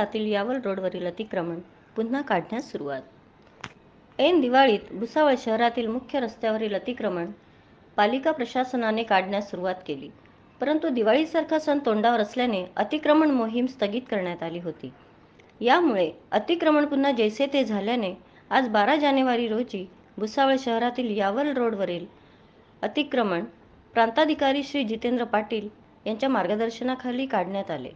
शहरातील यावल रोडवरील अतिक्रमण पुन्हा काढण्यास सुरुवात. ऐन दिवाळीत भुसावळ शहरातील मुख्य रस्त्यावरील अतिक्रमण पालिका प्रशासनाने काढण्यास सुरुवात केली. परंतु दिवाळीसारखा सण तोंडावर असल्याने अतिक्रमण मोहीम स्थगित करण्यात आली होती. यामुळे अतिक्रमण पुन्हा जैसे ते झाल्याने आज 12 जानेवारी रोजी भुसावळ शहरातील यावल रोडवरील अतिक्रमण प्रांताधिकारी श्री जितेंद्र पाटील यांच्या मार्गदर्शनाखाली काढण्यात आले.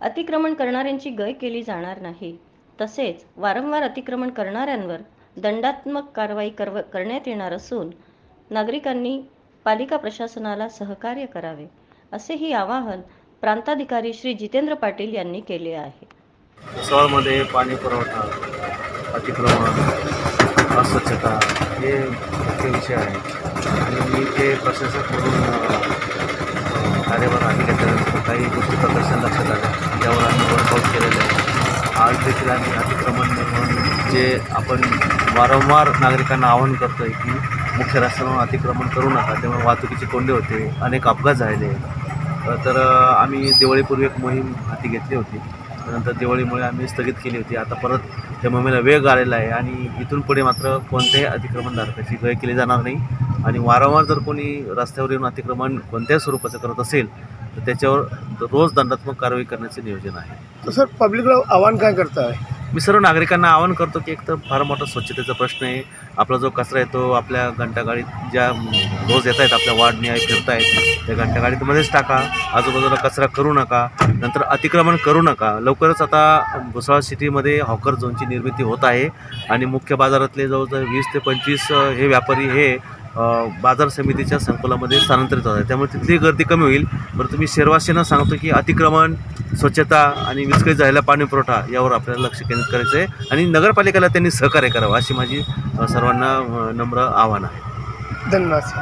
अतिक्रमण करणाऱ्यांची गय केली जाणार नाही, तसेच वारंवार अतिक्रमण करणाऱ्यांवर दंडात्मक कारवाई करण्यात येणार असून नागरिकांनी पालिका प्रशासनाला सहकार्य करावे, असेही आवाहन प्रांताधिकारी श्री जितेंद्र पाटील यांनी केले आहे. भुसावळमध्ये पाणी पुरवठा, अतिक्रमण, अस्वच्छता हे मुख्य विषय आहेत आणि मी ते प्रशासक म्हणून कार्यभार हाती घेतल्यानंतर काही गोष्टी प्रदर्शन लक्षात आल्या, त्यावर आम्ही वर्कआउट केलेलं आहे. आज देखील आम्ही अतिक्रमण निर्माण जे आपण वारंवार नागरिकांना आवाहन करतो आहे की मुख्य रस्त्यावरून अतिक्रमण करू नका, त्यामुळे वाहतुकीचे कोंडी होते, अनेक अपघात झाले. तर आम्ही दिवाळीपूर्वी एक मोहीम हाती घेतली होती, नंतर दिवाळीमुळे आम्ही स्थगित केली होती. आता परत त्या मोहिमेला वेग आलेला आहे आणि इथून पुढे मात्र कोणत्याही अतिक्रमणधारकाची गय केली जाणार नाही आणि वारंवार जर कोणी रस्त्यावर येऊन अतिक्रमण कोणत्याही स्वरूपाचं करत असेल तर त्याच्यावर रोज दंडात्मक कारवाई करण्याचे नियोजन आहे. तर सर, पब्लिकला आव्हान काय करताय? मी सर्व नागरिकांना आवाहन करतो की एक तर फार मोठा स्वच्छतेचा प्रश्न आहे. आपला जो कचरा येतो आपल्या घंटागाडीत ज्या रोज येत आहेत, आपल्या वाढणी फिरत आहेत, त्या घंटागाडीमध्येच टाका. आजूबाजूला कचरा करू नका, नंतर अतिक्रमण करू नका. लवकरच आता भुसावळ सिटीमध्ये हॉकर झोनची निर्मिती होत आहे आणि मुख्य बाजारातले जवळजवळ 20 ते 25 हे व्यापारी हे बाजार समितीच्या संकुलामध्ये स्थानांतरित होत आहे. त्यामुळे तिथली गर्दी कमी होईल. परंतु मी शहरवासियांना सांगतो की अतिक्रमण, स्वच्छता आणि विस्कळीत झालेला पाणी पुरवठा यावर आपल्याला लक्ष केंद्रित करायचं आहे आणि नगरपालिकेला त्यांनी सहकार्य करावं अशी माझी सर्वांना नम्र आव्हान आहे. धन्यवाद सर.